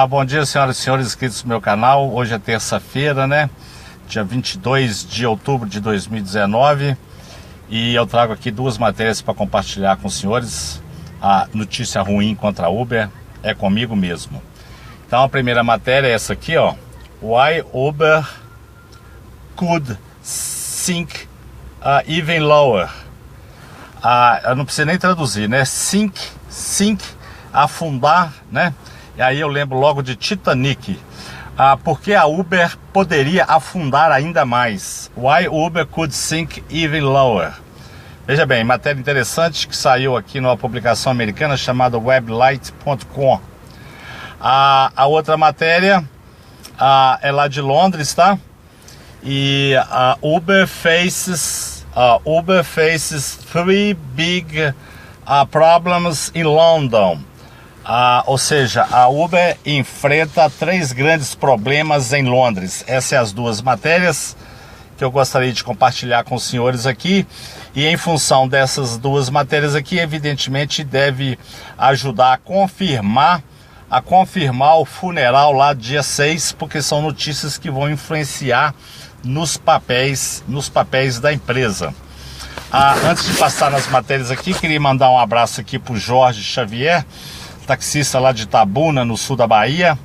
Bom dia, senhoras e senhores inscritos no meu canal. Hoje é terça-feira, né? Dia 22 de outubro de 2019. E eu trago aqui duas matérias para compartilhar com os senhores. A notícia ruim contra a Uber é comigo mesmo. Então a primeira matéria é essa aqui, ó. Why Uber could sink even lower. Eu não preciso nem traduzir, né? Sink, afundar, né? E aí eu lembro logo de Titanic. Porque a Uber poderia afundar ainda mais. Why Uber could sink even lower. Veja bem, matéria interessante que saiu aqui numa publicação americana chamada weblight.com. A outra matéria é lá de Londres, tá? E Uber faces three big problems in London. Ou seja, a Uber enfrenta 3 grandes problemas em Londres. Essas são as duas matérias que eu gostaria de compartilhar com os senhores aqui. E em função dessas duas matérias aqui, evidentemente deve ajudar a confirmar o funeral lá dia 6, porque são notícias que vão influenciar nos papéis da empresa. Antes de passar nas matérias aqui, queria mandar um abraço aqui para o Jorge Xavier, taxista lá de Itabuna, no sul da Bahia.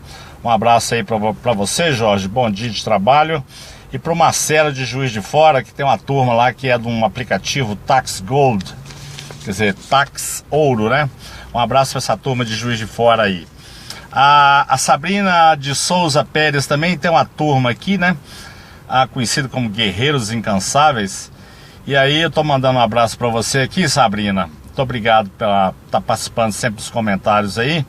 Um abraço aí para você, Jorge, bom dia de trabalho. E para o Marcelo de Juiz de Fora, que tem uma turma lá que é de um aplicativo Tax Gold, quer dizer, Tax Ouro, né? Um abraço para essa turma de Juiz de Fora aí. A Sabrina de Souza Pérez também tem uma turma aqui, né? Conhecida como Guerreiros Incansáveis. E aí eu tô mandando um abraço para você aqui, Sabrina. Muito obrigado por estar participando sempre dos comentários aí.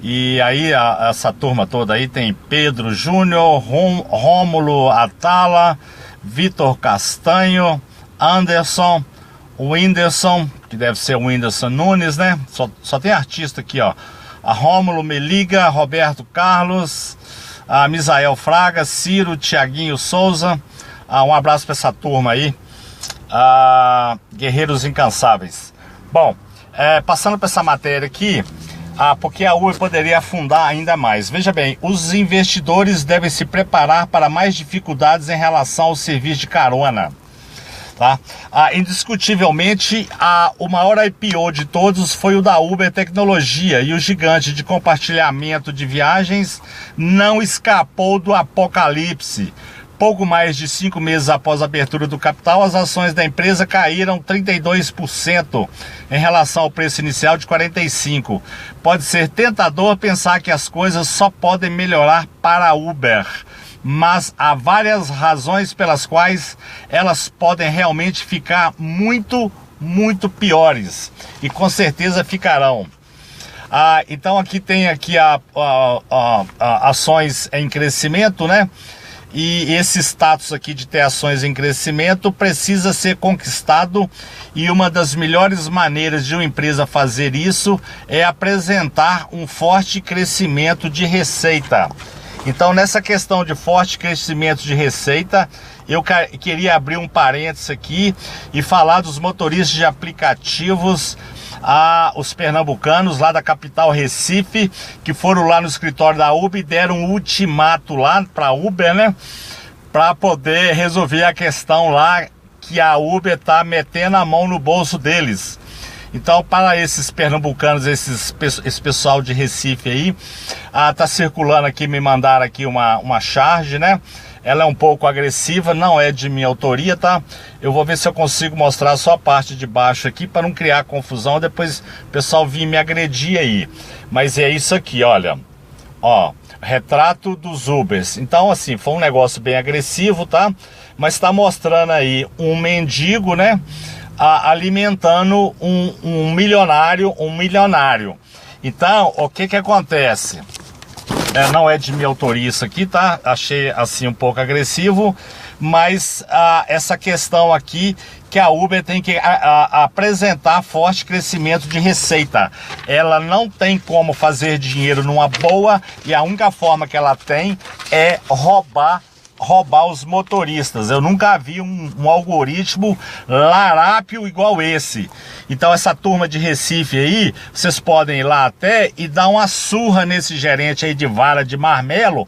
E aí essa turma toda aí tem Pedro Júnior, Rômulo Atala, Vitor Castanho, Anderson, Whindersson, que deve ser o Whindersson Nunes, né? Só tem artista aqui, ó. Rômulo Meliga, Roberto Carlos, Misael Fraga, Ciro, Tiaguinho Souza. Um abraço para essa turma aí. Guerreiros Incansáveis. Bom, passando para essa matéria aqui, porque a Uber poderia afundar ainda mais. Veja bem, os investidores devem se preparar para mais dificuldades em relação ao serviço de carona. Tá? Indiscutivelmente, o maior IPO de todos foi o da Uber Tecnologia, e o gigante de compartilhamento de viagens não escapou do apocalipse. Pouco mais de 5 meses após a abertura do capital, as ações da empresa caíram 32% em relação ao preço inicial de 45%. Pode ser tentador pensar que as coisas só podem melhorar para a Uber, mas há várias razões pelas quais elas podem realmente ficar muito, muito piores. E com certeza ficarão. Então aqui tem ações em crescimento, né? E esse status aqui de ter ações em crescimento precisa ser conquistado, e uma das melhores maneiras de uma empresa fazer isso é apresentar um forte crescimento de receita. Então, nessa questão de forte crescimento de receita, eu queria abrir um parênteses aqui e falar dos motoristas de aplicativos, os pernambucanos lá da capital Recife, que foram lá no escritório da Uber e deram um ultimato lá para a Uber, né? Para poder resolver a questão lá que a Uber está metendo a mão no bolso deles. Então, para esses pernambucanos, esse pessoal de Recife aí, tá circulando aqui, me mandaram aqui uma charge, né? Ela é um pouco agressiva, não é de minha autoria, tá? Eu vou ver se eu consigo mostrar só a parte de baixo aqui para não criar confusão, depois o pessoal vir me agredir aí. Mas é isso aqui, olha. Ó, retrato dos Ubers. Então, assim, foi um negócio bem agressivo, tá? Mas está mostrando aí um mendigo, né? Alimentando um milionário. Então, o que acontece? Não é de minha autoria isso aqui, tá? Achei assim um pouco agressivo, mas essa questão aqui que a Uber tem que apresentar forte crescimento de receita. Ela não tem como fazer dinheiro numa boa, e a única forma que ela tem é roubar roubar os motoristas. Eu nunca vi um algoritmo larápio igual esse. Então essa turma de Recife aí, vocês podem ir lá até e dar uma surra nesse gerente aí de vara de marmelo,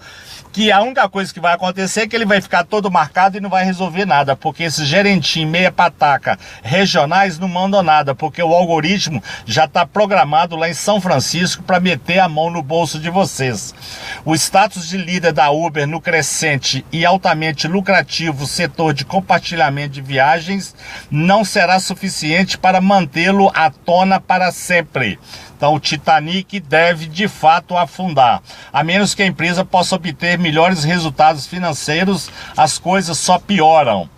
que a única coisa que vai acontecer é que ele vai ficar todo marcado e não vai resolver nada, porque esses gerentinhos meia pataca regionais não mandam nada, porque o algoritmo já está programado lá em São Francisco para meter a mão no bolso de vocês. O status de líder da Uber no crescente e altamente lucrativo setor de compartilhamento de viagens não será suficiente para mantê-lo à tona para sempre. Então o Titanic deve de fato afundar. A menos que a empresa possa obter melhores resultados financeiros, as coisas só pioram.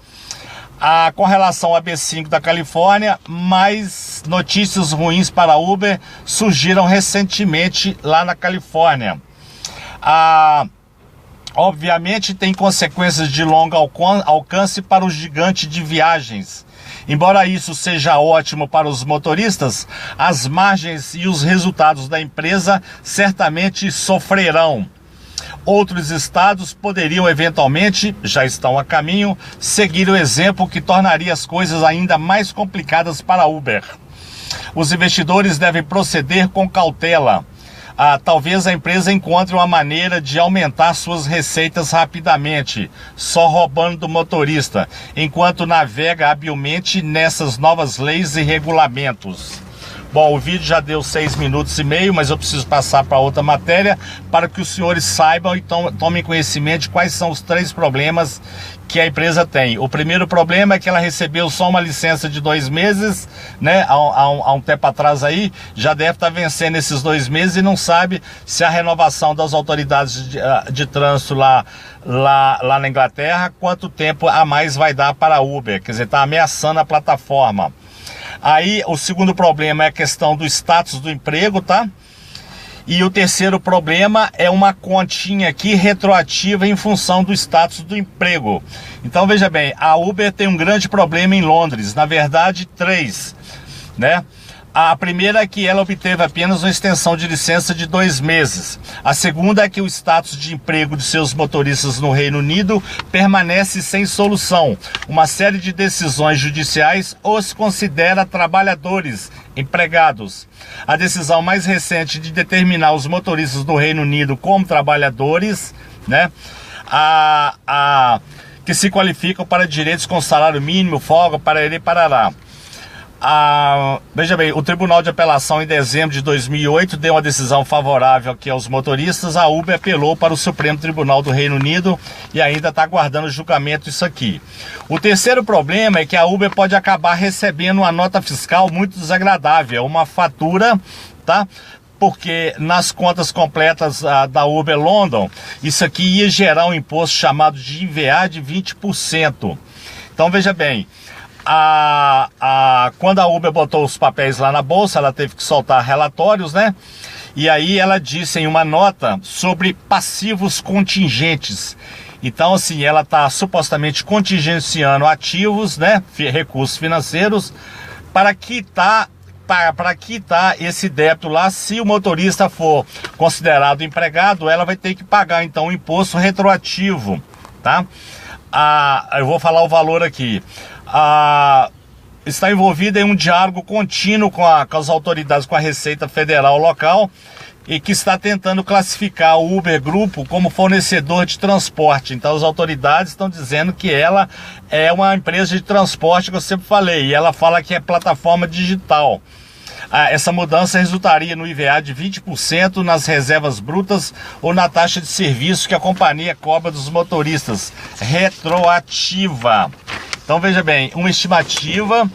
Com relação à B5 da Califórnia, mais notícias ruins para a Uber surgiram recentemente lá na Califórnia. Obviamente tem consequências de longo alcance para o gigante de viagens. Embora isso seja ótimo para os motoristas, as margens e os resultados da empresa certamente sofrerão. Outros estados poderiam eventualmente, já estão a caminho, seguir o exemplo que tornaria as coisas ainda mais complicadas para a Uber. Os investidores devem proceder com cautela. Talvez a empresa encontre uma maneira de aumentar suas receitas rapidamente, só roubando do motorista, enquanto navega habilmente nessas novas leis e regulamentos. Bom, o vídeo já deu 6 minutos e meio, mas eu preciso passar para outra matéria para que os senhores saibam e tomem conhecimento de quais são os 3 problemas que a empresa tem. O primeiro problema é que ela recebeu só uma licença de 2 meses, né? Há um tempo atrás aí, já deve estar vencendo esses 2 meses e não sabe se a renovação das autoridades de trânsito lá na Inglaterra, quanto tempo a mais vai dar para a Uber. Quer dizer, está ameaçando a plataforma. Aí o segundo problema é a questão do status do emprego, tá? E o terceiro problema é uma continha aqui retroativa em função do status do emprego. Então veja bem, a Uber tem um grande problema em Londres, na verdade 3, né? A primeira é que ela obteve apenas uma extensão de licença de 2 meses. A segunda é que o status de emprego de seus motoristas no Reino Unido permanece sem solução. Uma série de decisões judiciais os considera trabalhadores, empregados. A decisão mais recente de determinar os motoristas do Reino Unido como trabalhadores, né, que se qualificam para direitos com salário mínimo, folga, parará, parará. Veja bem, o Tribunal de Apelação em dezembro de 2008 deu uma decisão favorável aqui aos motoristas. A Uber apelou para o Supremo Tribunal do Reino Unido e ainda está aguardando julgamento isso aqui. O terceiro problema é que a Uber pode acabar recebendo uma nota fiscal muito desagradável, uma fatura, tá? Porque nas contas completas da Uber London, isso aqui ia gerar um imposto chamado de IVA de 20%. Então veja bem, quando a Uber botou os papéis lá na bolsa, ela teve que soltar relatórios, né? E aí ela disse em uma nota sobre passivos contingentes. Então, assim, ela está supostamente contingenciando ativos, né? Recursos financeiros para quitar esse débito lá. Se o motorista for considerado empregado, ela vai ter que pagar então um imposto retroativo, tá? Eu vou falar o valor aqui. Está envolvida em um diálogo contínuo com as autoridades, com a Receita Federal local, e que está tentando classificar o Uber Grupo como fornecedor de transporte. Então as autoridades estão dizendo que ela é uma empresa de transporte, que eu sempre falei, e ela fala que é plataforma digital. Essa mudança resultaria no IVA de 20% nas reservas brutas ou na taxa de serviço que a companhia cobra dos motoristas, retroativa. Então veja bem, uma estimativa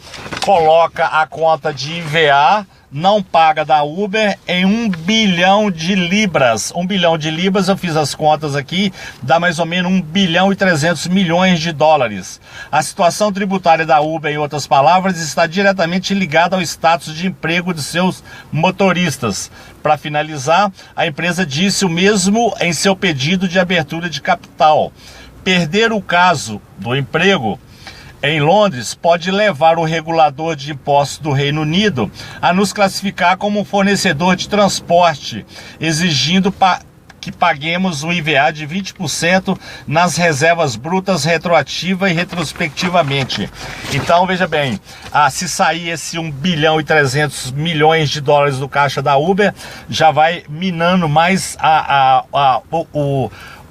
coloca a conta de IVA não paga da Uber em 1 bilhão de libras. 1 bilhão de libras, eu fiz as contas aqui, dá mais ou menos 1 bilhão e 300 milhões de dólares. A situação tributária da Uber, em outras palavras, está diretamente ligada ao status de emprego de seus motoristas. Para finalizar, a empresa disse o mesmo em seu pedido de abertura de capital. Perder o caso do emprego em Londres pode levar o regulador de impostos do Reino Unido a nos classificar como um fornecedor de transporte, exigindo que paguemos o IVA de 20% nas reservas brutas retroativa e retrospectivamente. Então, veja bem, se sair esse 1 bilhão e 300 milhões de dólares do caixa da Uber, já vai minando mais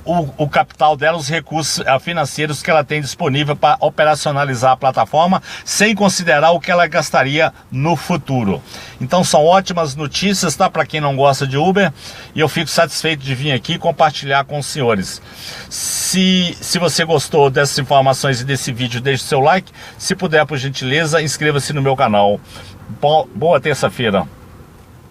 o capital dela, os recursos financeiros que ela tem disponível para operacionalizar a plataforma, sem considerar o que ela gastaria no futuro. Então são ótimas notícias, tá? Para quem não gosta de Uber, e eu fico satisfeito de vir aqui compartilhar com os senhores. Se você gostou dessas informações e desse vídeo, deixe seu like. Se puder, por gentileza, inscreva-se no meu canal. Boa terça-feira.